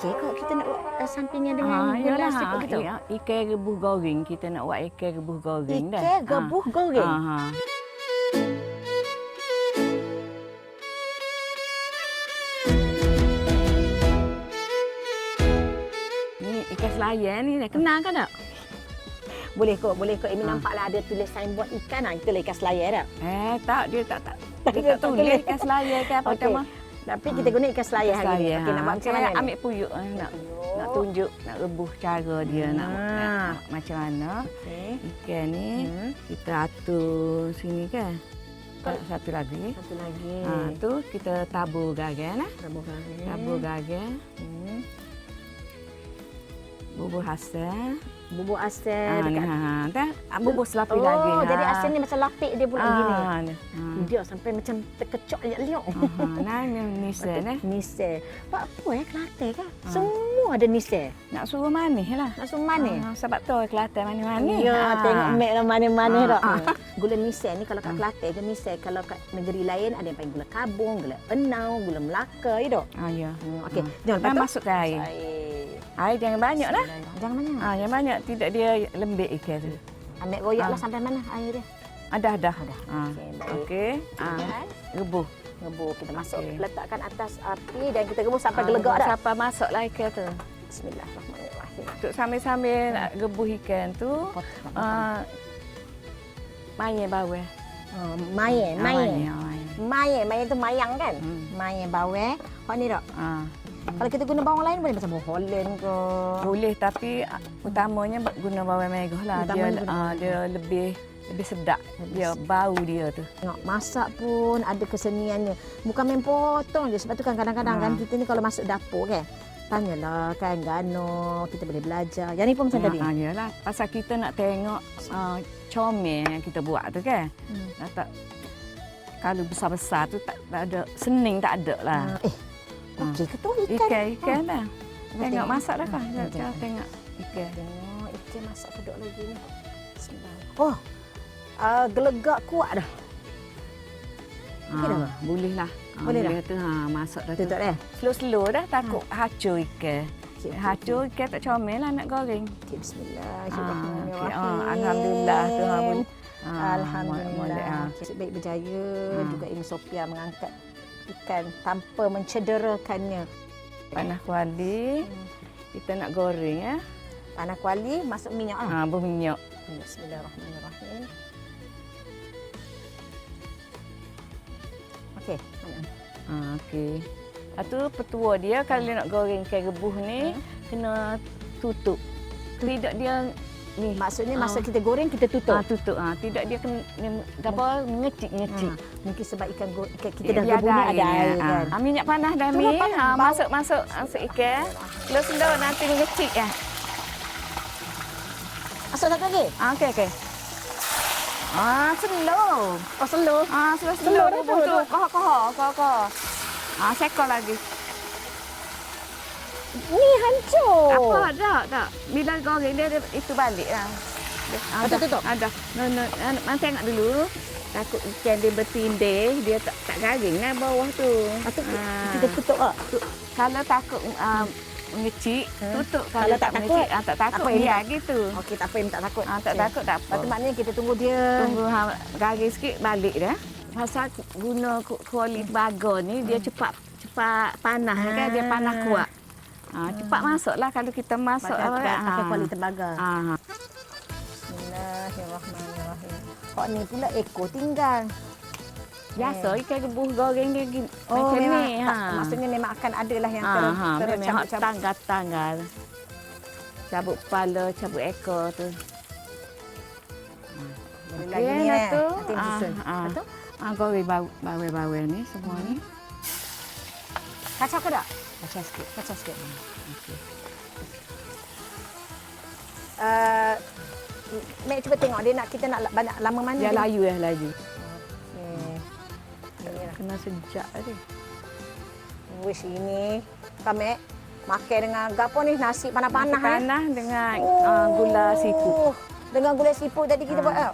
okey kok kita nak buat sampingan dengan gula siput gitu. Ikan rebus goreng. Kita nak buat ikan rebus goreng dah. Ikan rebus goreng. Ni ikan selayar ni dah kenal kan tak? Boleh kok. Ini nampaklah ada tulis signboard ikan. Itulah ikan selayar dah. Tak. Dia tak tulis ikan selayar ke apa macam. Tapi kita guna ikan selayar hari ni. Okey, nak buat macam mana ni? Ambil puyuk nak tunjuk, nak rebus cara dia nak macam mana. Ikan ni kita atur sini kan. Satu lagi. Tu kita tabur garam lah. Tabur garam. Bubur asam. Bubur asam dekat. Bubur selapis lagi. Oh, jadi asam ni macam lapik dia pula gini. Dia sampai macam terkecok liok-liok. Nisel eh. Nisel. Apa Kelantan kan? Semua ada nisel. Nak suruh manis lah. Nak suruh manis. Sebab tu Kelantan manis-manis. Ya, tengok mek lah manis-manis dah. Gula nisel ni kalau kat Kelantan je nisel. Kalau kat negeri lain ada yang panggil gula kabung, gula enau, gula Melaka ya dok. Ya. Okey, jom masukkan air. Air jangan banyak lah. Jangan banyak. Jangan banyak. Tidak dia lembik ikan tu. Ambil royak lah sampai mana air dia? Dah. Okey. Rebus. Kita masuk, letakkan atas api dan kita rebus sampai gelegak dah. Sampai masuklah ikan tu. Bismillahirrahmanirrahim. Untuk sambil nak rebus ikan tu, mayin bawang. Mayin tu mayang kan? Mayin bawang. Hak ni tak? Kalau kita guna bawang lain boleh macam bawang Holland ke? Boleh, tapi utamanya guna bawang merah lah. Dia lebih sedap. Dia bau dia tu. Tengok, masak pun ada keseniannya. Bukan main potong je. Sebab tu kan kadang-kadang kan kita ni kalau masuk dapur kan, tanyalah kan gano, kita boleh belajar. Yang ni pun macam tadi. Yalah, pasal kita nak tengok comel yang kita buat tu kan. Kalau besar-besar tu tak ada, sening tak ada lah. Okey ke tu ikan? Ikan dah. Tengok masak dah kan. Tengok ikan. Tengok ikan masak kedok lagi ni. Bismillah. Gelegak kuat dah. Okey dah. Boleh lah. Boleh dah. Tu masak dah. Tutup dah. Slow-slow dah takut hacur ikan. Hacur ikan tak comel lah nak goreng. Bismillahirrahmanirrahim. Alhamdulillah Tuhan boleh. Alhamdulillah. Baik berjaya juga Imi Sophia mengangkat ikan tanpa mencederakannya. Panah kuali. Kita nak goreng ya. Panah kuali masuk minyak berminyak. Bismillahirrahmanirrahim. Okey, okey. Lepas petua dia kalau nak goreng ikan rebus ni kena tutup. Tidak dia ni maksudnya masa kita goreng kita tutup. Tutup. Tidak dia kena ngecik-ngecik. Mungkin sebab ikan kita dah rebus ni ada air kan. Minyak panas dah ni. Masuk ikan. Slow-slow nanti ngecik ya. Masuk satu lagi? Okey. Slow. Slow. Slow tu. Koh. Sekor lagi. Ni hancur. Apa tak. Bila goreng dia itu baliklah. Tutup. Ada. No. Tengok dulu. Takut ikan dia bertindih, dia tak garing lah bawah tu. Kita tutup tak? Kalau takut ngecik, tutup. Kalau tak takut, tak takut biar gitu. Okey, tak apa yang tak takut. Tak takut tak apa. Lepas tu maknanya kita tunggu dia. Tunggu garing sikit balik dah. Pasal guna kuali baga ni dia cepat panas kan, dia panas kuat. Cepat masuklah kalau kita masak pakai kuali tembaga. Bismillahirrahmanirrahim. Kok ni pula ekor tinggal. Biasa ikan rebus goreng dia macam ni. Maksudnya memang akan adalah yang tanggal. Cabut kepala, cabut ekor tu. Lagi ni tu. Nanti disusun. Betul? Goreng bawang ni semua ni. Kacau ke tak? Kacau sikit. Okey. Mek cuba tengok dia kita nak lama mana? Dia layu. Okey. Kena sejak tadi. Wish ini Mek makan dengan gapo ni nasi panas-panas panas dengan gula siput. Dengan gula siput tadi kita buat tak?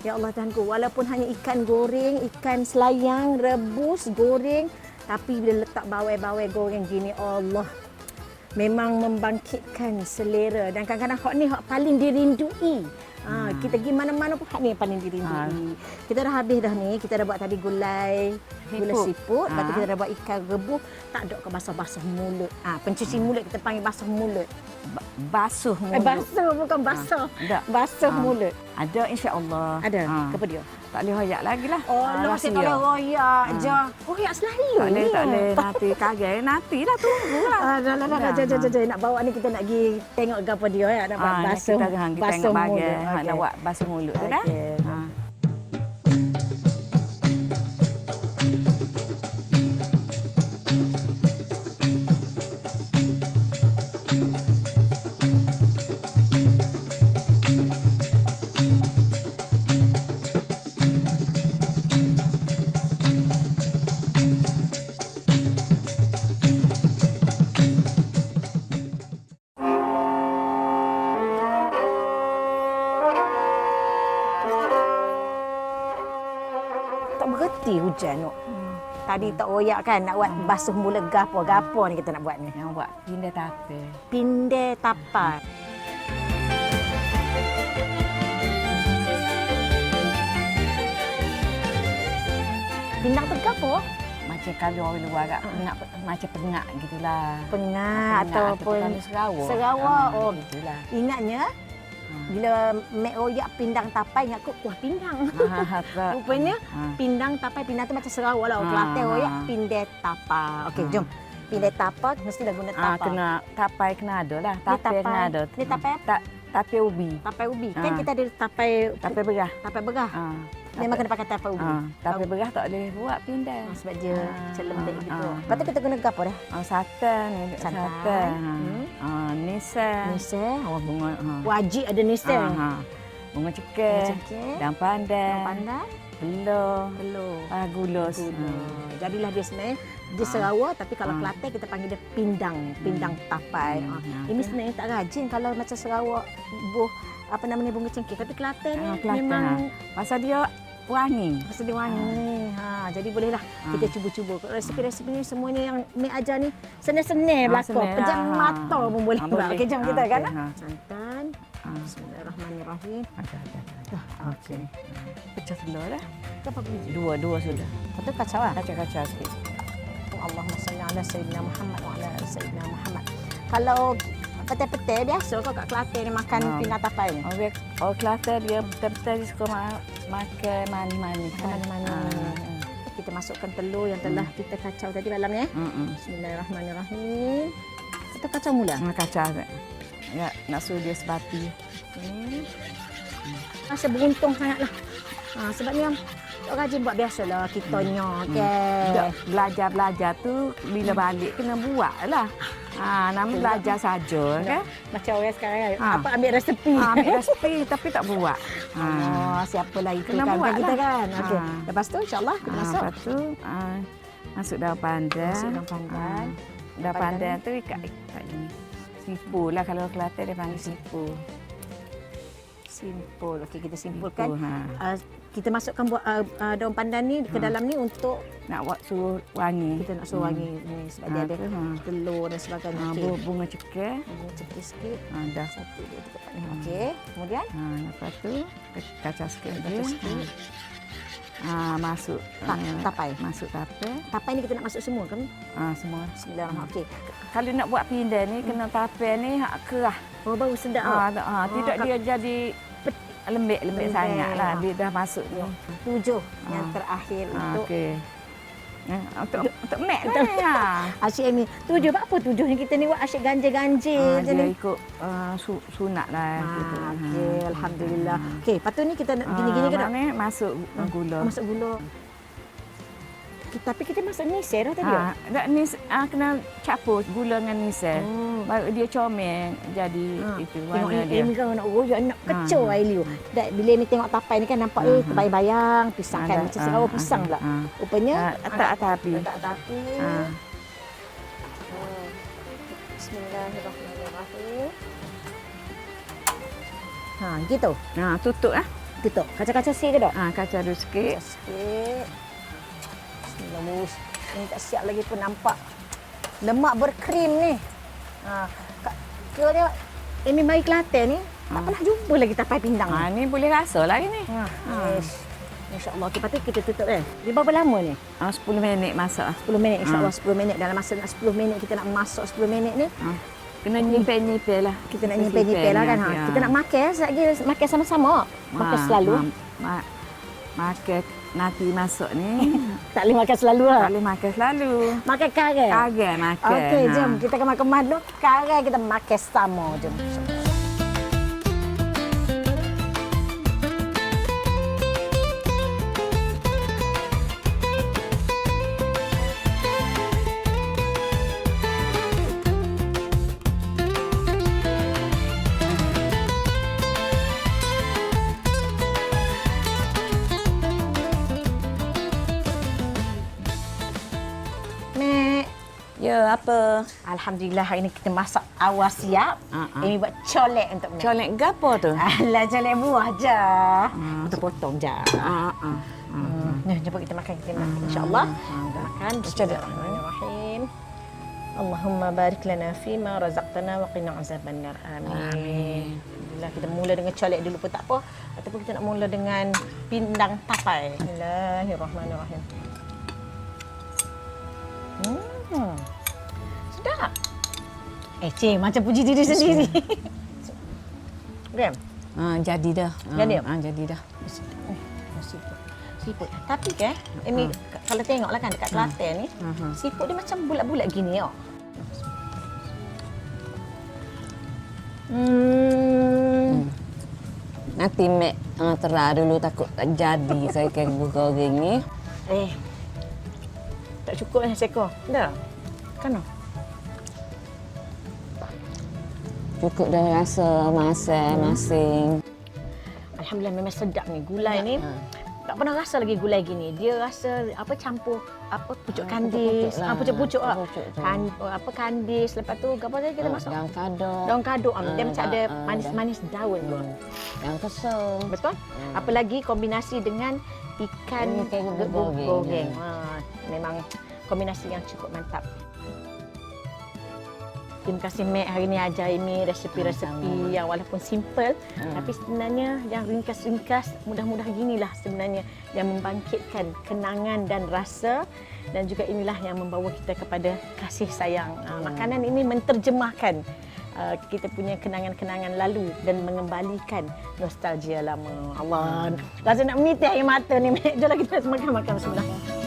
Ya Allah Tuhanku, walaupun hanya ikan goreng, ikan selayang, rebus, goreng, tapi bila letak bawai-bawai goreng gini, Allah, memang membangkitkan selera. Dan kadang-kadang hak ni hak paling dirindui. Kita pergi mana-mana pun hak ni yang paling dirindui. Kita dah habis dah ni, kita dah buat tadi gulai siput, lepas tu kita dah buat ikan rebus, tak ada ke basah-basah mulut. Pencuci mulut kita panggil basuh mulut. Basuh mulut. Basuh bukan basah. Basuh mulut. Ada insya-Allah. Ada. Apa dia? Tak boleh royak lagi lah. Oh, saya tak boleh royak je. Royak selalu ni. Tak boleh. Nanti kaget. Nanti lah, tunggulah. Dah. Nak bawa ni kita nak pergi tengok apa dia ya. Nak buat basuh mulut. Okay. Nak buat basuh mulut tu dah. Tak berhenti hujan tu. Tadi tak royak kan nak buat basuh mulut gapo ni kita nak buat ni. Yang buat pindah tape. Pindai tapai. Pindang tu gapo? Macam kalau orang luar agak pengak, macam pengak gitulah. Pengak ataupun Sarawak. Sarawak. Oh, gitulah. Ingatnya bila mek royak pindang tapai ingat aku kuah pindang. Rupanya pindang tapai, pindang tu macam Sarawak lah. Kelantan royak pindai tapa. Okey, jom. Pindai tapa mestilah guna tapa. Kena tapai kena ada lah. Tapai kena ada. Ni tapai apa? Tapai ubi. Tapai ubi. Kan kita ada tapai berah. Tapai berah. Memang kena pakai tapai ubi. Tapai berah tak boleh buat pindai. Sebab dia celembek gitu. Lepas tu kita guna gapo dah? Santan ni. Santan. Nisa. Oh, bunga. wajib ada nisa. Bunga cekeh. Daun pandan. Telur. Gula. Jadilah dia sebenarnya dia Sarawak tapi kalau Kelantan kita panggil dia pindang tapai. Ini sebenarnya tak rajin kalau macam Sarawak bunga cengkeh, tapi Kelantan ni memang pasal dia wangi. Jadi bolehlah kita cuba-cuba. Resipi-resipi ni semuanya yang Mek ajar ni senang-senang belaka. Pejam mata pun boleh buat. Okey, jom kita kan. Santan. Bismillahirrahmanirrahim. Okey. Pecah telur dah. Berapa biji? Dua sudah. Lepas tu kacau lah. Kacau sikit. Allahumma salli ala sayyidina Muhammad wa ala ali sayyidina Muhammad. Kalau petai-petai biasa kau kat Kelantan ni makan pindang tapai ni. Oh, Kelantan dia petai-petai dia suka makan manis-manis. Kita masukkan telur yang telah kita kacau tadi malam ni. Bismillahirrahmanirrahim. Kita kacau mula. Kacau. Ya, nak suruh dia sebati. Rasa beruntung sangatlah. Sebab ni tak rajin buat biasalah kitanya. Belajar tu bila balik kena buat lah. Nama belajar saja kan. Macam orang sekarang apa ambil resepi. Ambil resepi tapi tak buat. Siapalah itu kena kan buat kita lah. kan. Okey. Lepas tu insya-Allah kita masuk. Lepas tu masuk daun pandan. Daun pandan tu ikat gini. Simpul lah kalau Kelantan dia panggil simpul. Okey, kita simpulkan. Kita masukkan daun pandan ni ke dalam ni untuk nak buat suruh wangi. Kita nak suruh wangi ni sebab dia ada telur dan sebagainya. Bunga cekeh. Sikit. Dah. 1, 2, 3, 4 ni. Okey. Kemudian lepas tu kacau sikit lagi. Masuk tapai. Masuk tapai. Tapai ni kita nak masuk semua kan? Semua. Bismillahirrahmanirrahim. Okey. Kalau nak buat pindai ni kena tapai ni kerah. Oh, baru sedap. Tidak dia jadi lembek sangat lah bila dah masuk ni. 7 yang terakhir untuk untuk mek lah. Asyik ni. 7 apa 7 ni kita ni buat asyik ganjil-ganjil je dia ni. ikut sunat lah gitu. Okey, alhamdulillah. Okey, lepas tu ni kita gini-gini ke tak? Masuk gula. Masuk gula. Tapi kita masuk nisel dah tadi. Kena campur gula dengan nisel. Baru dia comel jadi itu warna dia. Ini kan nak royak nak kecau air liu. Bila ni tengok tapai ni kan nampak terbayang-bayang pisang kan macam Sarawak pisang pula. Rupanya tak api. Bismillahirrahmanirrahim. Gitu. Tutup lah. Tutup. Kacang-kacang sikit ke tak? Kacang dulu sikit. Sikit. Bismillah. Ini tak siap lagi pun nampak. Lemak berkrim ni. Kira dia, Amy mari Kelantan ni, tak pernah jumpa lagi tapai pindang ni. Ni boleh rasa lagi ni. InsyaAllah. Lepas tu kita tutup kan. Dia berapa lama ni? 10 minit masak. 10 minit. InsyaAllah 10 minit. Dalam masa nak 10 minit, kita nak masak 10 minit ni. Kena nyipir-nyipir lah. Kita nak nyipir-nyipir lah kan. Kita nak makan sekejap lagi. Makan sama-sama. Makan selalu. Makan nanti masuk ni. Tak boleh makan selalu lah. Tak boleh makan selalu. Makan kare. Kare makan. Okey, jom. Kita akan makan madu. Kare kita makan sama. Jom. Ya, apa? Alhamdulillah hari ni kita masak awal siap. Amy buat colek untuk Mek. Colek gapo tu? Alah, colek buah je. Potong-potong je. Nah, jom kita makan. InsyaAllah. Kita makan. Bismillahirrahmanirrahim. Allahumma barik lana fima razaqtana wa qina azabannar. Amin. Alhamdulillah, kita mula dengan colek dulu pun tak apa. Ataupun kita nak mula dengan pindang tapai. Bismillahirrahmanirrahim. Sedap. Cik, macam puji diri sendiri. Kan? Jadi dah. Jadi? Jadi dah. Siput. Tapi kan, Amy, kalau tengoklah kan dekat Kelantan ni, siput dia macam bulat-bulat gini. Nanti Mek terah dulu takut tak jadi saya akan goreng ni. Tak cukup seekor. Dah. Kan? Cukup dah rasa masing-masing. Alhamdulillah memang sedap ni. Gulai ni tak pernah rasa lagi gulai gini. Dia rasa campur pucuk kandis. Pucuk-pucuk lah. Kandis. Lepas tu apa lagi kita masuk? Daun kaduk. Dia macam ada manis-manis daun tu. Yang kesem. Betul? Apalagi kombinasi dengan ikan goreng. Memang kombinasi yang cukup mantap. Terima kasih Mek hari ni ajar Amy resepi-resepi yang walaupun simple tapi sebenarnya yang ringkas-ringkas mudah-mudah ginilah sebenarnya yang membangkitkan kenangan dan rasa dan juga inilah yang membawa kita kepada kasih sayang. Makanan ini menterjemahkan kita punya kenangan-kenangan lalu dan mengembalikan nostalgia lama. Allah, rasa nak menitik air mata ni Mek. Jomlah kita makan-makan sebenarnya.